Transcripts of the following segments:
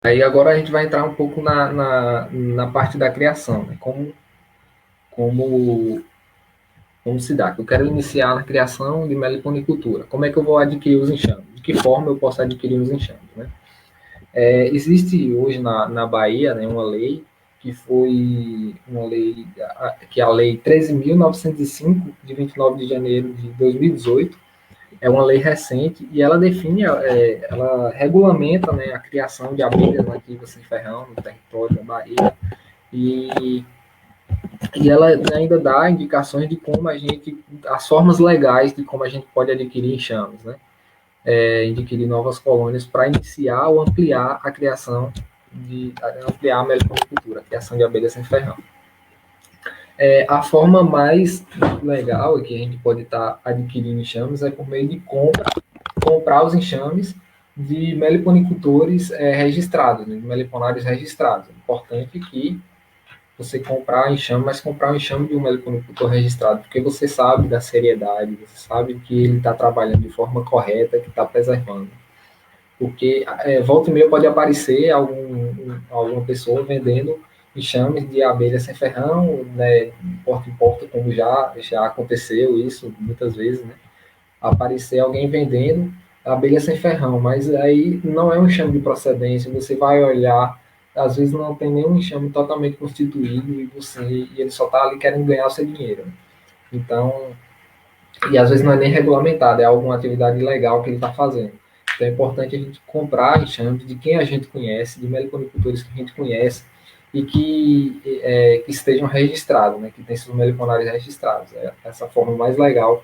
Aí agora a gente vai entrar um pouco na parte da criação, né? Como, como se dá. Eu quero iniciar na criação de meliponicultura. Como é que eu vou adquirir os enxames? De que forma eu posso adquirir os enxames, né? Existe hoje na Bahia, né, uma lei que foi uma lei, que é a Lei 13.905, de 29 de janeiro de 2018. É uma lei recente e ela define, ela regulamenta, né, a criação de abelhas nativas sem ferrão no território da Bahia e, e ela ainda dá indicações de como a gente, as formas legais de como a gente pode adquirir enxames, né? Adquirir novas colônias para iniciar ou ampliar a criação ampliar a meliponicultura, a criação de abelhas sem ferrão. A forma mais legal que a gente pode estar adquirindo enxames é por meio de comprar os enxames de meliponicultores registrados, né, de meliponários registrados. É importante que você comprar enxame, mas comprar um enxame de um meliponicultor registrado, porque você sabe da seriedade, você sabe que ele está trabalhando de forma correta, que está preservando. Porque volta e meia pode aparecer alguma pessoa vendendo enxames de abelha sem ferrão, né, porta em porta, como já aconteceu isso muitas vezes, né? Aparecer alguém vendendo abelha sem ferrão, mas aí não é um enxame de procedência, você vai olhar, às vezes não tem nenhum enxame totalmente constituído e ele só está ali querendo ganhar o seu dinheiro. Então, e às vezes não é nem regulamentado, é alguma atividade ilegal que ele está fazendo. Então é importante a gente comprar enxames de quem a gente conhece, de meliponicultores que a gente conhece e que estejam registrados, né, que tenham seus meliponários registrados. É essa forma mais legal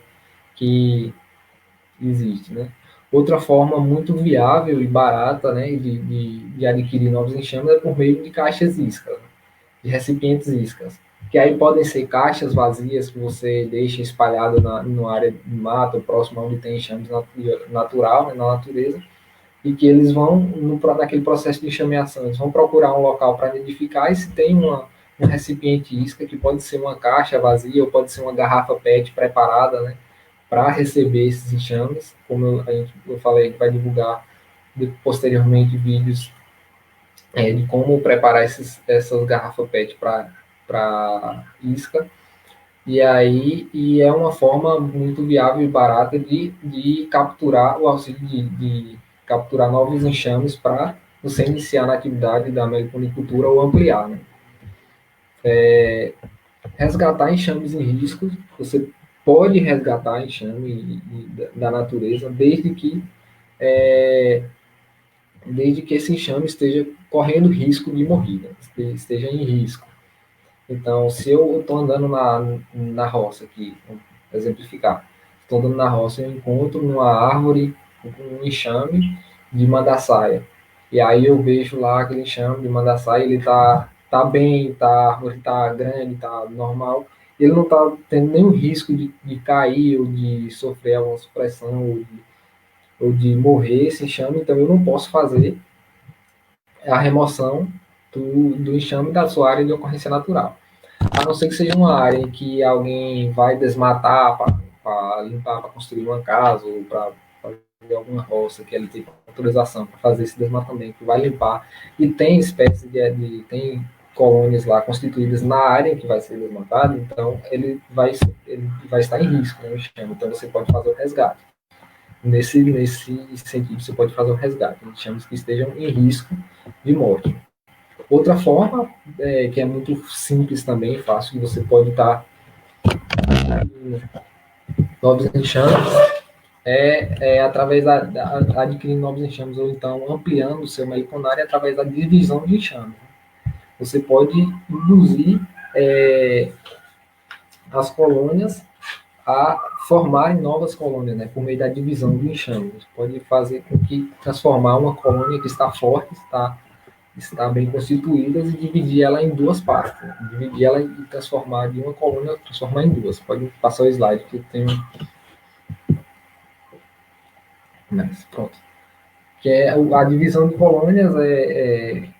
que existe, né? Outra forma muito viável e barata, né, de adquirir novos enxames é por meio de caixas iscas, né, de recipientes iscas, que aí podem ser caixas vazias que você deixa espalhado na área de mata, próximo onde tem enxames natural, né, na natureza, e que eles vão, naquele processo de enxameação, eles vão procurar um local para nidificar e se tem um recipiente isca, que pode ser uma caixa vazia ou pode ser uma garrafa PET preparada, né, para receber esses enxames. Como eu falei, a gente vai divulgar posteriormente vídeos de como preparar essas garrafas PET para isca. E é uma forma muito viável e barata de capturar o auxílio de capturar novos enxames para você iniciar na atividade da meliponicultura ou ampliar. Né? Resgatar enxames em risco, você pode resgatar enxame da natureza desde que esse enxame esteja correndo risco de morrida, esteja em risco. Então, se eu estou andando na roça aqui, vamos exemplificar, estou andando na roça e eu encontro numa árvore um enxame de mandaçaia. E aí eu vejo lá aquele enxame de mandaçaia, ele tá bem, a árvore tá grande, tá normal, ele não está tendo nenhum risco de cair ou de sofrer alguma supressão ou de morrer esse enxame, então eu não posso fazer a remoção do enxame da sua área de ocorrência natural. A não ser que seja uma área em que alguém vai desmatar para limpar, para construir uma casa ou para fazer alguma roça que ele tem autorização para fazer esse desmatamento, vai limpar e tem espécies tem colônias lá constituídas na área que vai ser desmatado, então ele vai estar em risco, né, então você pode fazer o resgate. Nesse sentido, você pode fazer o resgate, enxames que estejam em risco de morte. Outra forma, que é muito simples também, fácil, que você pode estar novos enxames, através adquirindo novos enxames, ou então ampliando o seu meliponário através da divisão de enxames. Você pode induzir as colônias a formarem novas colônias, né, por meio da divisão de enxames. Você pode fazer com que transformar uma colônia que está forte, está bem constituídas e dividir ela em duas partes. Né? Dividir ela e transformar de uma coluna, transformar em duas. Pode passar o slide que tem. Mas, pronto. Que é a divisão de colônias,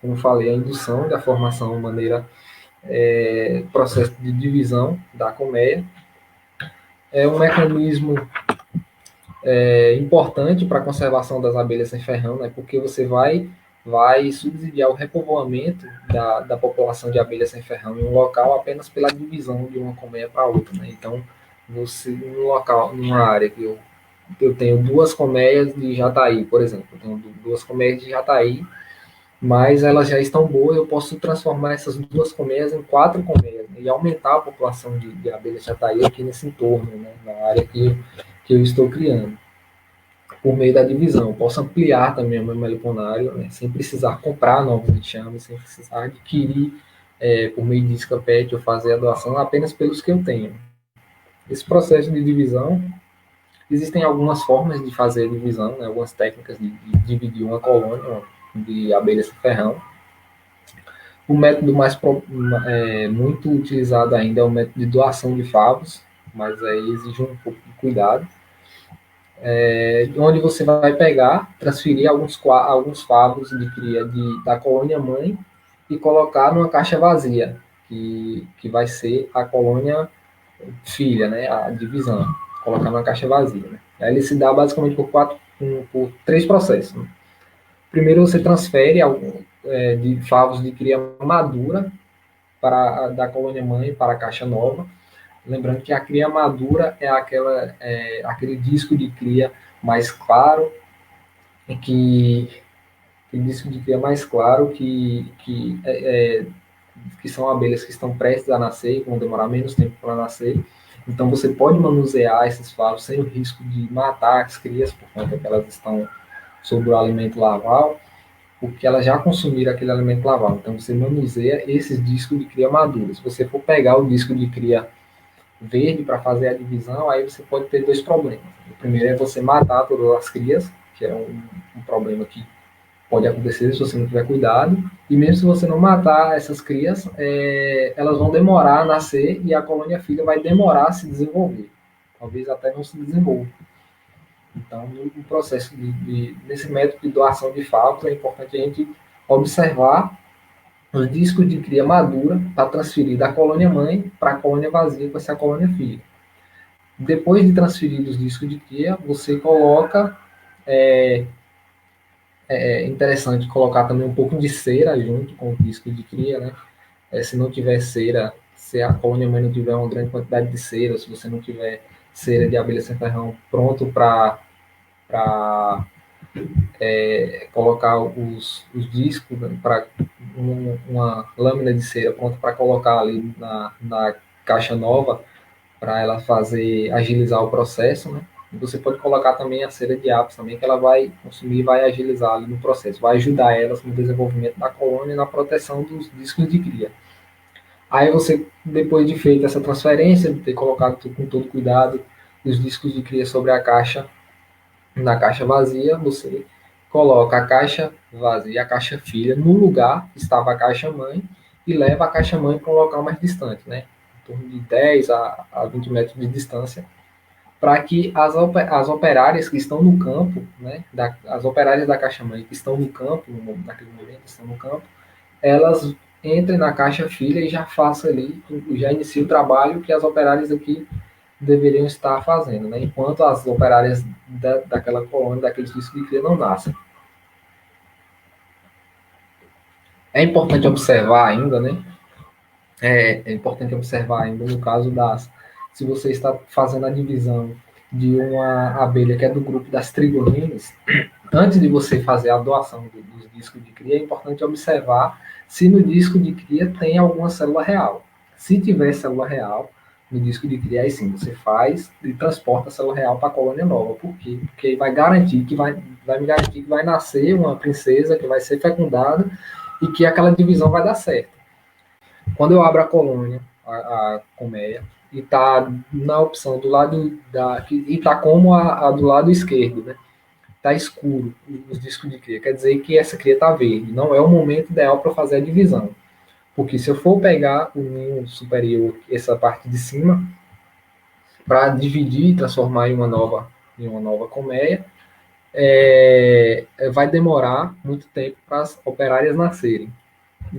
como eu falei, a indução da formação de maneira processo de divisão da colmeia. É um mecanismo importante para a conservação das abelhas sem ferrão, né? Porque você vai vai subsidiar o repovoamento da população de abelha sem ferrão em um local apenas pela divisão de uma colmeia para outra, né? Então, você, num local, numa área que eu tenho 2 colmeias de jataí, por exemplo, eu tenho 2 colmeias de jataí, mas elas já estão boas, eu posso transformar essas 2 colmeias em 4 colmeias, né? E aumentar a população de abelhas jataí aqui nesse entorno, né? Na área que eu estou criando por meio da divisão. Eu posso ampliar também o meu meliponário, né, sem precisar comprar novos enxames, sem precisar adquirir por meio de isca PET ou fazer a doação apenas pelos que eu tenho. Esse processo de divisão, existem algumas formas de fazer a divisão, né, algumas técnicas de dividir uma colônia de abelhas sem ferrão. O método mais muito utilizado ainda é o método de doação de favos, mas aí exige um pouco de cuidado. Onde você vai pegar, transferir alguns favos de cria da colônia mãe e colocar numa caixa vazia, que vai ser a colônia filha, né, a divisão, colocar numa caixa vazia. Né? Aí ele se dá basicamente por 3 processos. Né? Primeiro você transfere de favos de cria madura da colônia mãe para a caixa nova. Lembrando que a cria madura é aquele disco de cria mais claro, disco de cria mais claro que são abelhas que estão prestes a nascer e vão demorar menos tempo para nascer. Então você pode manusear esses favos sem o risco de matar as crias, por conta que elas estão sob o alimento larval, porque elas já consumiram aquele alimento larval. Então você manuseia esses discos de cria maduros. Se você for pegar o disco de cria verde para fazer a divisão, aí você pode ter 2 problemas. O primeiro é você matar todas as crias, que é um problema que pode acontecer se você não tiver cuidado, e mesmo se você não matar essas crias, elas vão demorar a nascer e a colônia filha vai demorar a se desenvolver, talvez até não se desenvolva. Então, no processo nesse método de doação de favos, é importante a gente observar os discos de cria madura para transferir da colônia mãe para a colônia vazia, que vai ser a colônia filha. Depois de transferir os discos de cria, você coloca. É interessante colocar também um pouco de cera junto com o disco de cria, né? Se não tiver cera, se a colônia mãe não tiver uma grande quantidade de cera, se você não tiver cera de abelha sem ferrão pronto para colocar os discos, né, para uma lâmina de cera pronta para colocar ali na caixa nova, para ela agilizar o processo, né? E você pode colocar também a cera de apis também, que ela vai consumir e vai agilizar ali no processo, vai ajudar elas no desenvolvimento da colônia e na proteção dos discos de cria. Aí você, depois de feita essa transferência, de ter colocado com todo cuidado os discos de cria sobre a caixa, na caixa vazia, você coloca a caixa vazia e a caixa filha no lugar que estava a caixa mãe e leva a caixa mãe para um local mais distante, né? Em torno de 10 a 20 metros de distância, para que as operárias que estão no campo, né, as operárias da caixa mãe que estão no campo, naquele momento estão no campo, elas entrem na caixa filha e já façam ali, já iniciem o trabalho que as operárias aqui deveriam estar fazendo, né, enquanto as operárias daquela colônia, daqueles discos de cria não nascem. É importante observar ainda, né, é importante observar ainda no caso se você está fazendo a divisão de uma abelha que é do grupo das trigonines, antes de você fazer a doação dos discos de cria, é importante observar se no disco de cria tem alguma célula real. Se tiver célula real no disco de cria, aí sim, você faz e transporta a célula real para a colônia nova. Por quê? Porque vai garantir que vai me garantir que vai nascer uma princesa que vai ser fecundada e que aquela divisão vai dar certo. Quando eu abro a colônia, a colmeia, e está na opção do lado e está como a do lado esquerdo, né? Está escuro os discos de cria, quer dizer que essa cria está verde. Não é o momento ideal para fazer a divisão. Porque se eu for pegar o ninho superior, essa parte de cima, para dividir e transformar em uma nova colmeia, vai demorar muito tempo para as operárias nascerem.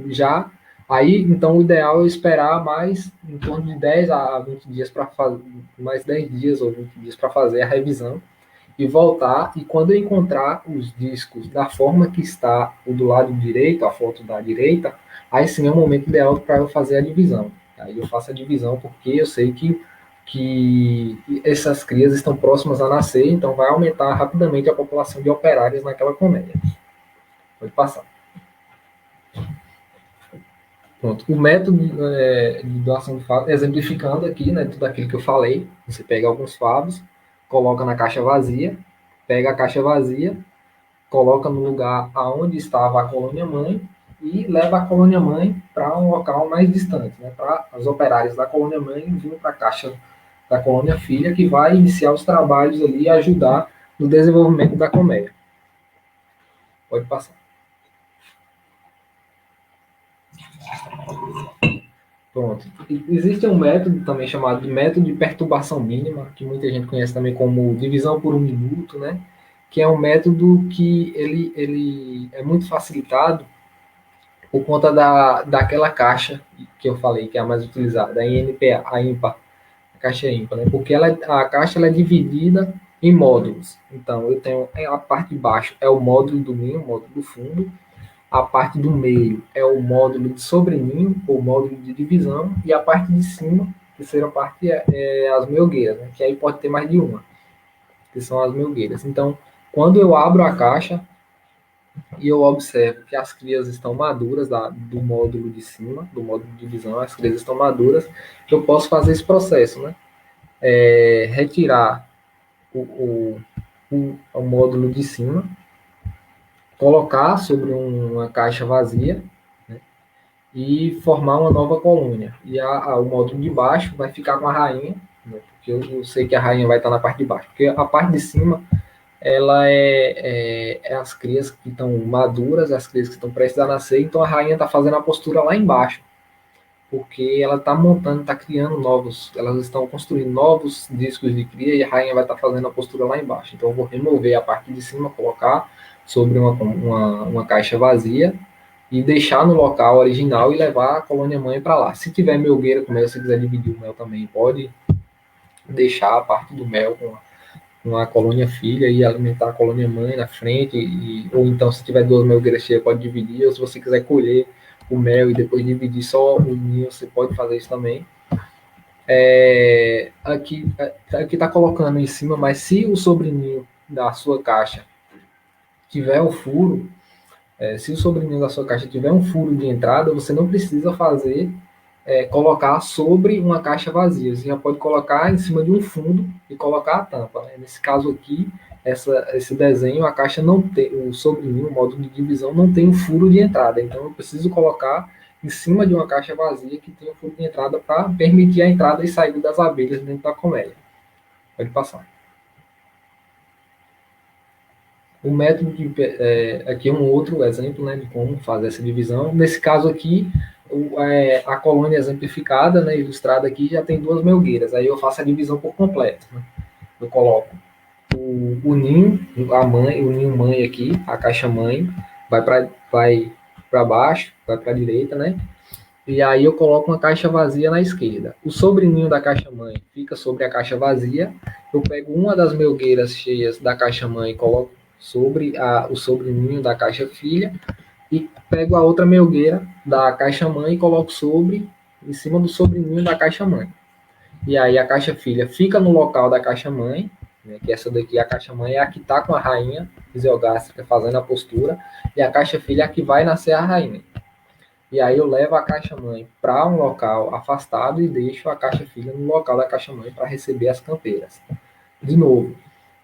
Já aí, então, o ideal é esperar mais em torno de 10 a 20 dias para fazer, mais 10 dias ou 20 dias para fazer a revisão e voltar, e quando eu encontrar os discos da forma que está o do lado direito, a foto da direita, aí sim é o momento ideal para eu fazer a divisão. Aí eu faço a divisão porque eu sei que essas crias estão próximas a nascer, então vai aumentar rapidamente a população de operários naquela colmeia. Pode passar. Pronto. O método de doação de favos, exemplificando aqui, né, tudo aquilo que eu falei, você pega alguns favos, coloca na caixa vazia, pega a caixa vazia, coloca no lugar aonde estava a colônia mãe e leva a colônia mãe para um local mais distante, né, para os operários da colônia mãe vir para a caixa da colônia filha, que vai iniciar os trabalhos ali e ajudar no desenvolvimento da colmeia. Pode passar. Pronto. Existe um método também chamado de método de perturbação mínima, que muita gente conhece também como divisão por 1 minuto, né? Que é um método que ele é muito facilitado por conta daquela caixa que eu falei, que é a mais utilizada, a INPA, a ímpar, a caixa ímpar, né? Porque a caixa ela é dividida em módulos. Então, eu tenho a parte de baixo é o módulo do ninho, o módulo do fundo, a parte do meio é o módulo de sobreninho, ou módulo de divisão, e a parte de cima, a terceira parte, é as melgueiras, né? Que aí pode ter mais de uma, que são as melgueiras. Então, quando eu abro a caixa e eu observo que as crias estão maduras do módulo de cima, do módulo de divisão, as crias estão maduras, eu posso fazer esse processo, né? Retirar o módulo de cima, colocar sobre uma caixa vazia, né, e formar uma nova colônia. E o módulo de baixo vai ficar com a rainha, né, porque eu sei que a rainha vai estar na parte de baixo, porque a parte de cima ela é as crias que estão maduras, as crias que estão prestes a nascer, então a rainha está fazendo a postura lá embaixo, porque ela está montando, está criando novos, elas estão construindo novos discos de cria e a rainha vai estar fazendo a postura lá embaixo. Então eu vou remover a parte de cima, colocar sobre uma caixa vazia e deixar no local original e levar a colônia mãe para lá. Se tiver melgueira com mel, se quiser dividir o mel também, pode deixar a parte do mel com a colônia filha e alimentar a colônia mãe na frente, ou então se tiver 2 melgueiras cheias, pode dividir, ou se você quiser colher o mel e depois dividir só o ninho, você pode fazer isso também. Aqui está colocando em cima, mas se o sobreninho da sua caixa tiver um furo, se o sobreninho da sua caixa tiver um furo de entrada, você não precisa colocar sobre uma caixa vazia. Você já pode colocar em cima de um fundo e colocar a tampa, né? Nesse caso aqui, esse desenho, a caixa não tem, o sobreninho, o módulo de divisão, não tem um furo de entrada. Então, eu preciso colocar em cima de uma caixa vazia que tem um furo de entrada para permitir a entrada e saída das abelhas dentro da colmeia. Pode passar. O método aqui é um outro exemplo, né, de como fazer essa divisão. Nesse caso aqui, a colônia exemplificada, né, ilustrada aqui, já tem 2 melgueiras. Aí eu faço a divisão por completo. Né? Eu coloco o ninho, a mãe, o ninho mãe aqui, a caixa mãe, vai para baixo, vai para a direita, né? E aí eu coloco uma caixa vazia na esquerda. O sobreninho da caixa mãe fica sobre a caixa vazia. Eu pego uma das melgueiras cheias da caixa mãe e coloco sobre o sobreninho da caixa filha e pego a outra melgueira da caixa mãe e coloco em cima do sobreninho da caixa mãe. E aí a caixa filha fica no local da caixa mãe, né, que essa daqui, a caixa mãe, é a que está com a rainha fisiogástrica fazendo a postura, e a caixa filha é a que vai nascer a rainha. E aí eu levo a caixa mãe para um local afastado e deixo a caixa filha no local da caixa mãe para receber as campeiras. De novo,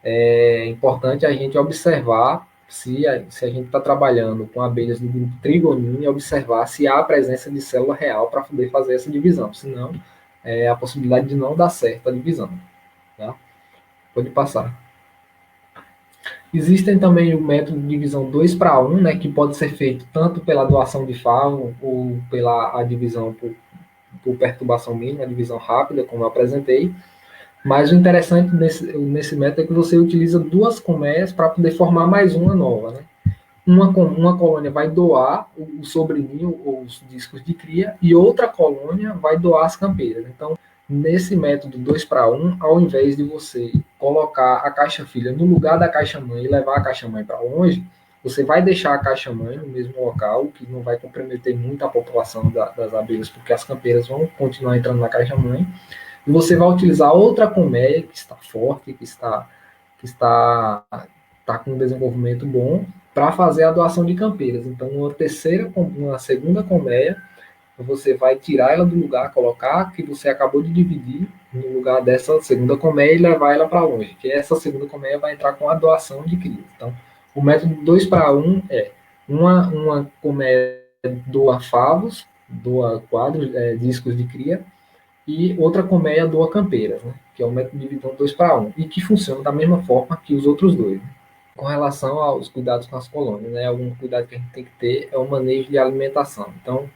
é importante a gente observar se a gente está trabalhando com abelhas do grupo Trigonina, observar se há a presença de célula real para poder fazer essa divisão. Senão, a possibilidade de não dar certo a divisão. Tá? Pode passar. Existem também o método de divisão 2 para 1, né, que pode ser feito tanto pela doação de favo ou pela divisão por perturbação mínima, a divisão rápida, como eu apresentei. Mas o interessante nesse método é que você utiliza 2 colmeias para poder formar mais uma nova. Né? Uma colônia vai doar o sobreninho ou os discos de cria e outra colônia vai doar as campeiras. Então, nesse método 2 para 1, ao invés de você colocar a caixa filha no lugar da caixa mãe e levar a caixa mãe para longe, você vai deixar a caixa mãe no mesmo local, que não vai comprometer muito a população das abelhas, porque as campeiras vão continuar entrando na caixa mãe, e você vai utilizar outra colmeia que está forte, que está com um desenvolvimento bom, para fazer a doação de campeiras. Então, uma segunda colmeia, você vai tirar ela do lugar, colocar a que você acabou de dividir no lugar dessa segunda colmeia e levar ela para longe, que essa segunda colmeia vai entrar com a doação de cria. Então, o método 2 para 1 é uma colmeia doa favos, doa quadros, discos de cria, e outra colmeia doa campeiras, né? Que é o método de divisão 2 para 1, e que funciona da mesma forma que os outros dois. Né? Com relação aos cuidados com as colônias, né? Algum cuidado que a gente tem que ter é o manejo de alimentação. Então,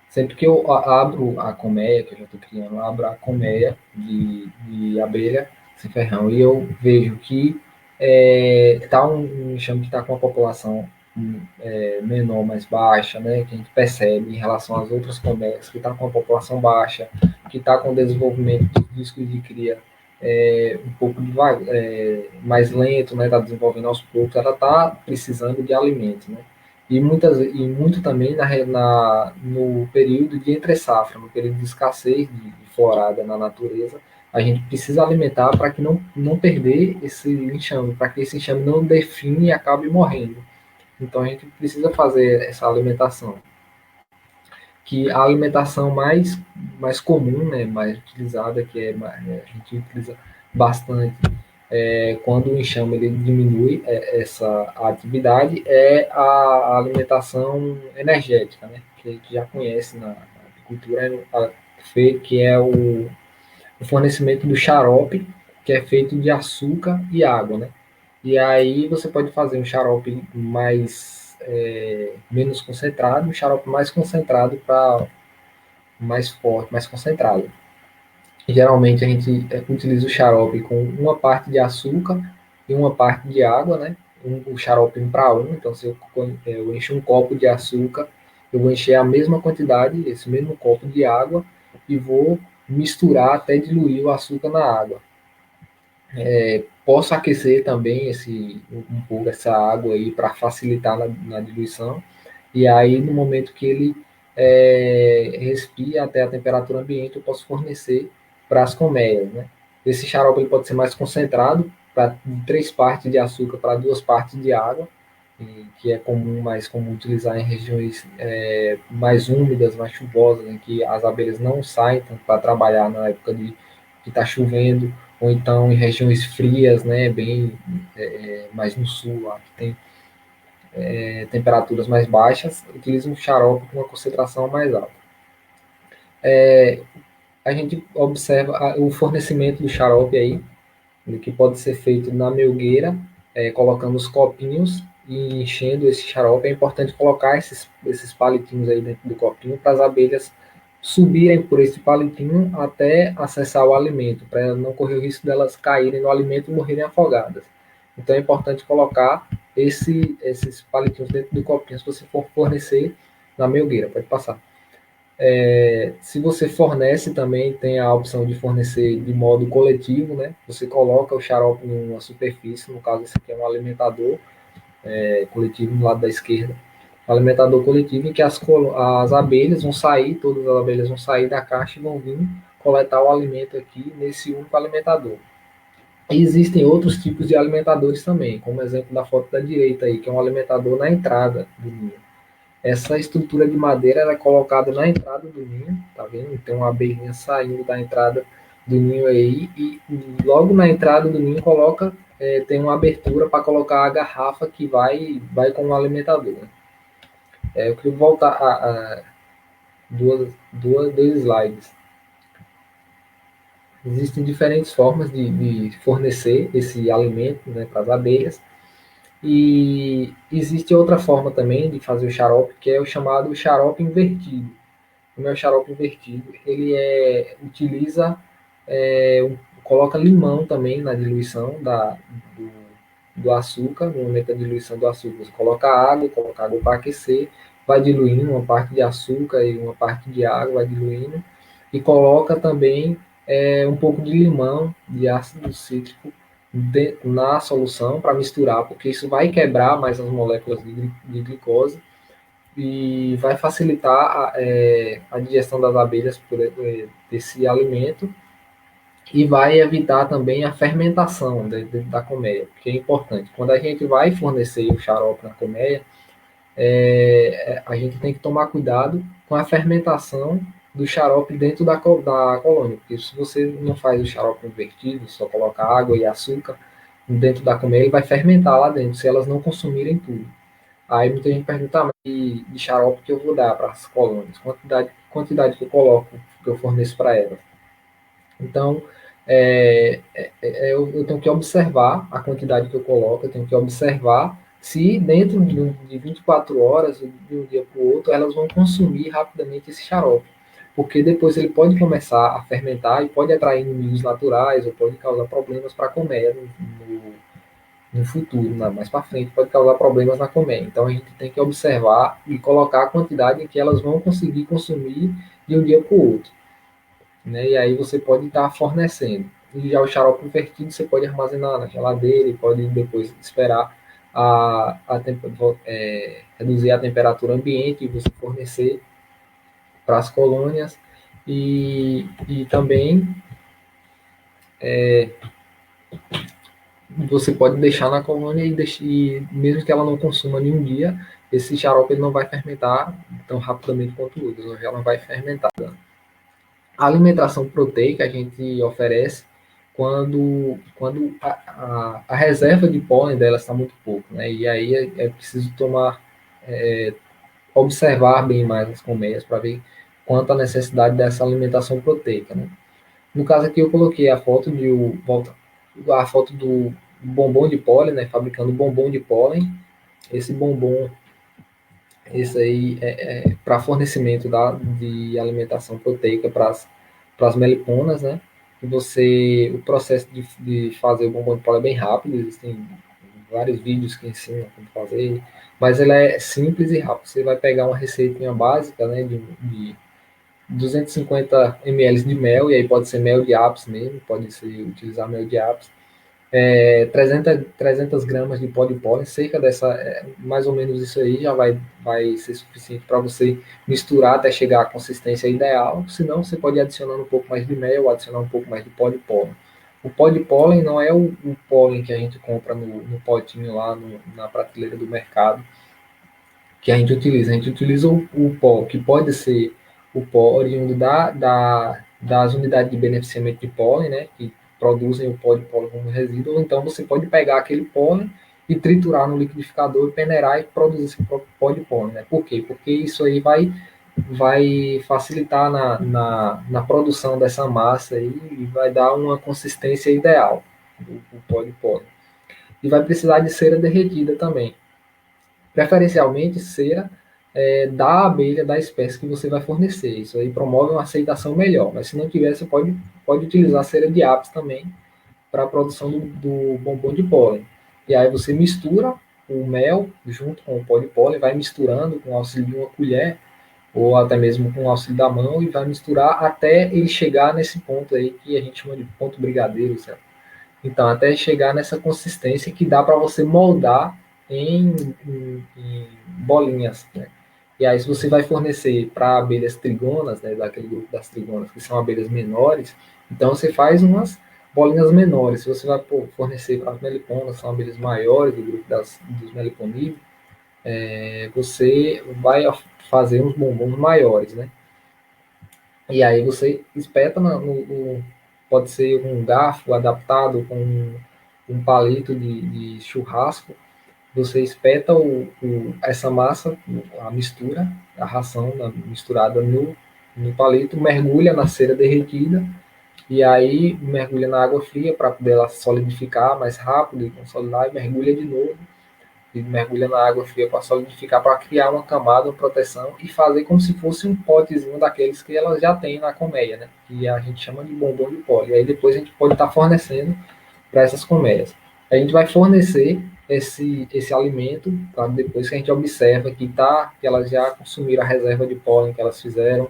sempre que eu abro a colmeia, que eu já estou criando, eu abro a colmeia de abelha sem ferrão e eu vejo que está um enxame que está com a população menor, mais baixa, né, que a gente percebe em relação às outras colmeias, que está com a população baixa, que está com o desenvolvimento de discos de cria um pouco mais lento, né, está desenvolvendo aos poucos, ela está precisando de alimento, né? E muito também no período de entre-safra, no período de escassez de florada na natureza, a gente precisa alimentar para que não perder esse enxame, para que esse enxame não define e acabe morrendo. Então a gente precisa fazer essa alimentação. Que a alimentação mais comum, né, mais utilizada, a gente utiliza bastante quando o enxame ele diminui essa atividade, é a alimentação energética, né, que a gente já conhece na agricultura, que é o fornecimento do xarope, que é feito de açúcar e água, né? E aí você pode fazer um xarope menos concentrado, um xarope mais concentrado para mais forte, mais concentrado. Geralmente a gente utiliza o xarope com uma parte de açúcar e uma parte de água, né? O xarope 1 para 1, então se eu encher um copo de açúcar, eu vou encher a mesma quantidade, esse mesmo copo de água, e vou misturar até diluir o açúcar na água. Posso aquecer também um pouco essa água aí para facilitar na diluição, e aí no momento que ele respira até a temperatura ambiente, eu posso fornecer para as colmeias, né? Esse xarope ele pode ser mais concentrado, para 3 partes de açúcar para 2 partes de água, que é mais comum utilizar em regiões mais úmidas, mais chuvosas, em que as abelhas não saem para trabalhar na época que está chovendo, ou então em regiões frias, né, bem mais no sul, lá, que tem temperaturas mais baixas, utiliza um xarope com uma concentração mais alta. A gente observa o fornecimento do xarope aí, que pode ser feito na melgueira, colocando os copinhos e enchendo esse xarope. É importante colocar esses palitinhos aí dentro do copinho para as abelhas subirem por esse palitinho até acessar o alimento, para não correr o risco delas caírem no alimento e morrerem afogadas. Então é importante colocar esses palitinhos dentro do copinho se você for fornecer na melgueira. Pode passar. Se você fornece também, tem a opção de fornecer de modo coletivo, né? Você coloca o xarope em uma superfície, no caso esse aqui é um alimentador coletivo no lado da esquerda, um alimentador coletivo em que as abelhas vão sair, todas as abelhas vão sair da caixa e vão vir coletar o alimento aqui nesse único alimentador. E existem outros tipos de alimentadores também, como exemplo da foto da direita aí, que é um alimentador na entrada do ninho. Essa estrutura de madeira ela é colocada na entrada do ninho, tá vendo? Tem uma abelhinha saindo da entrada do ninho aí e logo na entrada do ninho tem uma abertura para colocar a garrafa que vai com o alimentador. Eu queria voltar a dois slides. Existem diferentes formas de fornecer esse alimento, né, para as abelhas. E existe outra forma também de fazer o xarope, que é o chamado xarope invertido. O meu xarope invertido, ele utiliza, coloca limão também na diluição do açúcar, no momento da diluição do açúcar. Você coloca água para aquecer, vai diluindo uma parte de açúcar e uma parte de água, vai diluindo, e coloca também um pouco de limão, de ácido cítrico na solução para misturar, porque isso vai quebrar mais as moléculas de glicose e vai facilitar a digestão das abelhas desse alimento e vai evitar também a fermentação da colmeia, que é importante. Quando a gente vai fornecer o xarope na colmeia, a gente tem que tomar cuidado com a fermentação do xarope dentro da colônia, porque se você não faz o xarope invertido, só coloca água e açúcar dentro da colmeia, ele vai fermentar lá dentro, se elas não consumirem tudo. Aí muita gente pergunta, mas de xarope que eu vou dar para as colônias, quantidade que eu coloco, que eu forneço para elas. Então, eu tenho que observar a quantidade que eu coloco, eu tenho que observar se dentro de 24 horas, de um dia para o outro, elas vão consumir rapidamente esse xarope. Porque depois ele pode começar a fermentar e pode atrair inimigos naturais ou pode causar problemas para a colmeia no futuro, mais para frente, pode causar problemas na colmeia. Então a gente tem que observar e colocar a quantidade em que elas vão conseguir consumir de um dia para o outro, né? E aí você pode estar fornecendo. E já o xarope invertido você pode armazenar na geladeira e pode depois esperar reduzir a temperatura ambiente e você fornecer para as colônias e também você pode deixar na colônia e mesmo que ela não consuma nenhum dia, esse xarope ele não vai fermentar tão rapidamente quanto o outro, já não vai fermentar. A alimentação proteica a gente oferece quando a reserva de pólen dela está muito pouco, né? E aí é preciso observar bem mais as colmeias para ver quanto a necessidade dessa alimentação proteica, né? No caso aqui eu coloquei a foto do bombom de pólen, né? Fabricando bombom de pólen. Esse bombom, esse aí é para fornecimento de alimentação proteica para as meliponas, né? O processo de fazer o bombom de pólen é bem rápido, existem vários vídeos que ensinam como fazer, mas ele é simples e rápido. Você vai pegar uma receitinha básica, né, de 250 ml de mel, e aí pode ser mel de ápice mesmo, pode ser utilizar mel de ápice, 300 gramas de pó de pólen, cerca mais ou menos isso aí já vai ser suficiente para você misturar até chegar à consistência ideal, senão você pode adicionar um pouco mais de mel, adicionar um pouco mais de pó de pólen. O pó de pólen não é o pólen que a gente compra no potinho lá na prateleira do mercado, que a gente utiliza o pó, que pode ser o pó oriundo das unidades de beneficiamento de pólen, né, que produzem o pó de pólen como resíduo, ou então você pode pegar aquele pólen e triturar no liquidificador, peneirar e produzir esse pó de pólen. Né? Por quê? Porque isso aí vai facilitar na produção dessa massa aí, e vai dar uma consistência ideal do pó de pólen. E vai precisar de cera derretida também. Preferencialmente cera da abelha, da espécie que você vai fornecer. Isso aí promove uma aceitação melhor. Mas se não tiver, você pode utilizar cera de ápice também para a produção do bombom de pólen. E aí você mistura o mel junto com o pó de pólen, vai misturando com o auxílio de uma colher ou até mesmo com o auxílio da mão e vai misturar até ele chegar nesse ponto aí que a gente chama de ponto brigadeiro, certo? Então, até chegar nessa consistência que dá para você moldar em bolinhas, né? E aí, se você vai fornecer para abelhas trigonas, né, daquele grupo das trigonas, que são abelhas menores, então você faz umas bolinhas menores. Se você vai fornecer para as meliponas, são abelhas maiores, do grupo dos meliponídeos, você vai fazer uns bombons maiores, né? E aí você espeta pode ser um garfo adaptado com um palito de churrasco. Você espeta essa massa, a mistura, a ração misturada no palito, mergulha na cera derretida e aí mergulha na água fria para poder ela solidificar mais rápido e consolidar, e mergulha de novo e mergulha na água fria para solidificar, para criar uma camada, uma proteção e fazer como se fosse um potezinho daqueles que ela já tem na colmeia, né? Que a gente chama de bombom de pólen. E aí depois a gente pode estar fornecendo para essas colmeias. A gente vai fornecer esse alimento para depois que a gente observa que elas já consumiram a reserva de pólen que elas fizeram,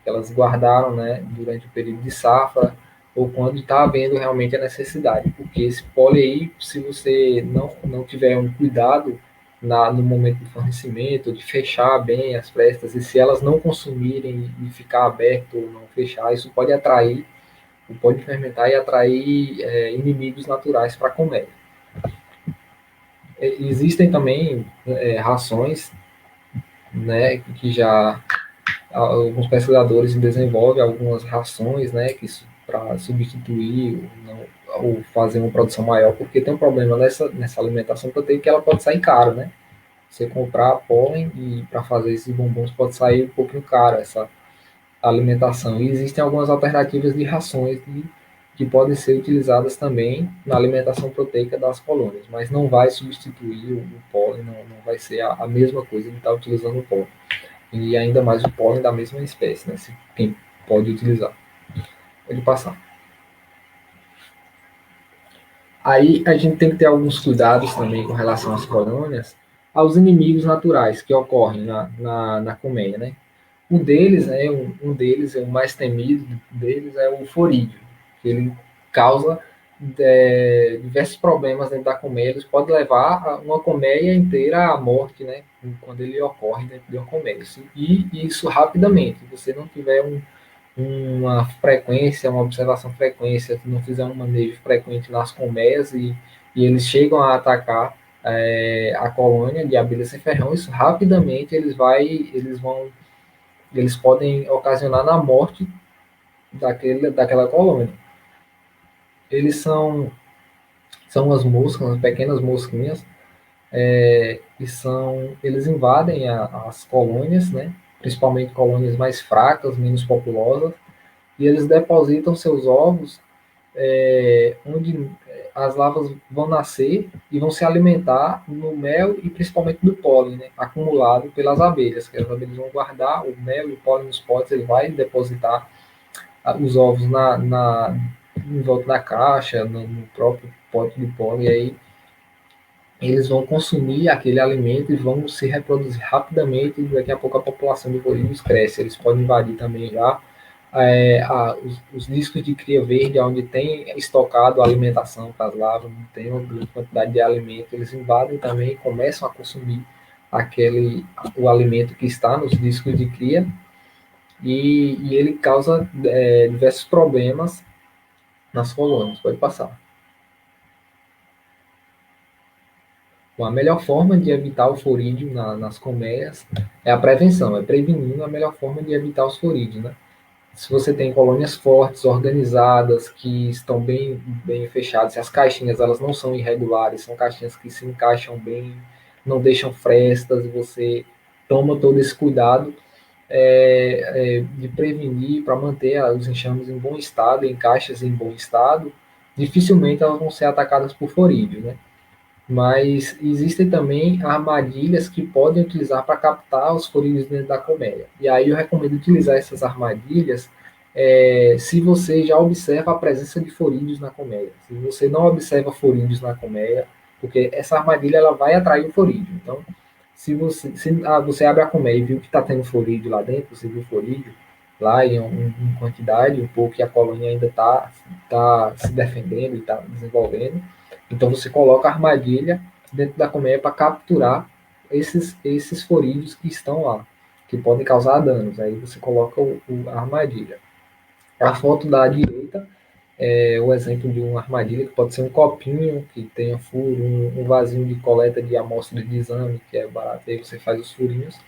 que elas guardaram, né, durante o período de safra, ou quando está havendo realmente a necessidade, porque esse pólen aí, se você não tiver um cuidado no momento do fornecimento, de fechar bem as frestas, e se elas não consumirem e ficar aberto ou não fechar, isso pode atrair, pode fermentar e atrair inimigos naturais para a colmeia. Existem também rações, né, que já alguns pesquisadores desenvolvem algumas rações, né, que para substituir ou fazer uma produção maior, porque tem um problema nessa alimentação proteica que ela pode sair cara, né? Você comprar pólen e para fazer esses bombons pode sair um pouquinho caro essa alimentação. E existem algumas alternativas de rações que podem ser utilizadas também na alimentação proteica das colônias, mas não vai substituir o pólen, não vai ser a mesma coisa de estar utilizando o pólen. E ainda mais o pólen da mesma espécie, né? Se quem pode utilizar. Pode passar. Aí a gente tem que ter alguns cuidados também com relação às colônias, aos inimigos naturais que ocorrem na colmeia, né? Um deles é o mais temido deles é o forídeo, que ele causa diversos problemas dentro da colmeia. Ele pode levar uma colmeia inteira à morte, né? Quando ele ocorre dentro de uma colmeia. E isso rapidamente. Se você não tiver uma frequência, uma observação frequência, se não fizer um manejo frequente nas colmeias e eles chegam a atacar a colônia de abelha sem ferrão, isso rapidamente eles podem ocasionar na morte daquela colônia. Eles são as moscas, as pequenas mosquinhas, eles invadem as colônias, né? Principalmente colônias mais fracas, menos populosas, e eles depositam seus ovos onde as larvas vão nascer e vão se alimentar no mel e principalmente no pólen, né, acumulado pelas abelhas, que as abelhas vão guardar o mel e o pólen nos potes, ele vai depositar os ovos em volta da caixa, no próprio pote de pólen, e aí eles vão consumir aquele alimento e vão se reproduzir rapidamente, e daqui a pouco a população de bovinos cresce. Eles podem invadir também já os discos de cria verde, onde tem estocado a alimentação para as larvas, não tem uma grande quantidade de alimento, eles invadem também e começam a consumir o alimento que está nos discos de cria, e ele causa diversos problemas nas colônias. Pode passar. Bom, a melhor forma de evitar o florídeo nas colmeias é a prevenção, é prevenindo a melhor forma de evitar os florídeos, né? Se você tem colônias fortes, organizadas, que estão bem fechadas, se as caixinhas elas não são irregulares, são caixinhas que se encaixam bem, não deixam frestas, você toma todo esse cuidado de prevenir para manter os enxames em bom estado, em caixas em bom estado, dificilmente elas vão ser atacadas por florídeo, né? Mas existem também armadilhas que podem utilizar para captar os florídeos dentro da colmeia. E aí eu recomendo utilizar essas armadilhas se você já observa a presença de florídeos na colmeia. Se você não observa florídeos na colmeia, porque essa armadilha ela vai atrair o florídeo. Então, se você abre a colmeia e viu que está tendo florídeo lá dentro, você viu florídeo lá em quantidade, um pouco, e a colônia ainda está se defendendo e está desenvolvendo, então você coloca a armadilha dentro da colmeia para capturar esses florídeos que estão lá, que podem causar danos. Aí você coloca a armadilha. A foto da direita é o exemplo de uma armadilha que pode ser um copinho que tenha furo, um vasinho de coleta de amostras de exame, que é barato, aí você faz os furinhos.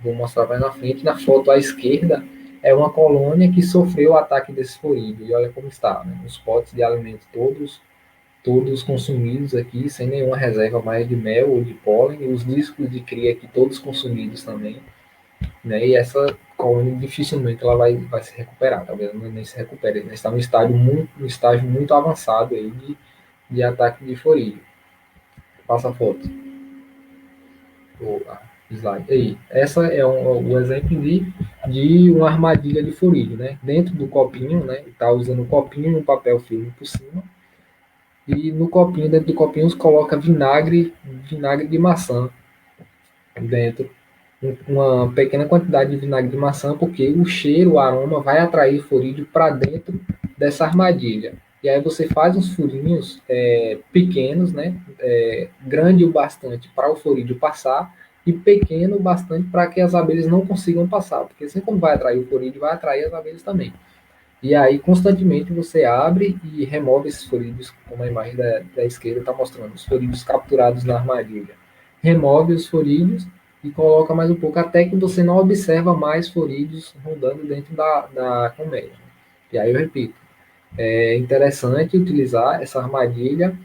Vou mostrar mais na frente. Na foto à esquerda é uma colônia que sofreu o ataque desse florídeo. E olha como está, né? Os potes de alimento todos consumidos aqui, sem nenhuma reserva mais de mel ou de pólen, e os discos de cria aqui todos consumidos também, né? E essa colônia dificilmente ela vai se recuperar, talvez ela nem se recupere, ela está no estágio muito avançado aí de ataque de florídeo. Passa a foto. Slide. Aí, essa é o exemplo de uma armadilha de florídeo, né? Dentro do copinho, né? Está usando o copinho e um papel filme por cima. E no copinho, dentro do copinho, você coloca vinagre de maçã dentro. uma pequena quantidade de vinagre de maçã, porque o cheiro, o aroma vai atrair o forídeo para dentro dessa armadilha. E aí você faz uns furinhos pequenos, né? Grande o bastante para o forídeo passar e pequeno o bastante para que as abelhas não consigam passar, porque assim como vai atrair o forídeo, vai atrair as abelhas também. E aí, constantemente, você abre e remove esses forídeos, como a imagem da esquerda está mostrando, os forídeos capturados na armadilha. Remove os forídeos e coloca mais um pouco, até que você não observa mais forídeos rondando dentro da colmeia. E aí eu repito, é interessante utilizar essa armadilha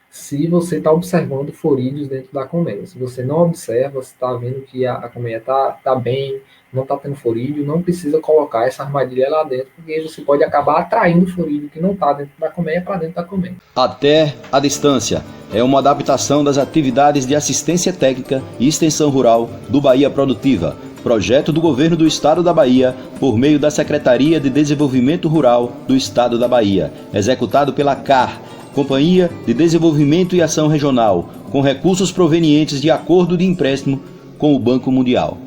se você está observando forídeos dentro da colmeia. Se você não observa, você está vendo que a colmeia está bem, não está tendo forídeo, não precisa colocar essa armadilha lá dentro, porque você pode acabar atraindo o forídeo que não está dentro da colmeia para dentro da colmeia. Até a distância é uma adaptação das atividades de assistência técnica e extensão rural do Bahia Produtiva, projeto do Governo do Estado da Bahia por meio da Secretaria de Desenvolvimento Rural do Estado da Bahia, executado pela CAR, Companhia de Desenvolvimento e Ação Regional, com recursos provenientes de acordo de empréstimo com o Banco Mundial.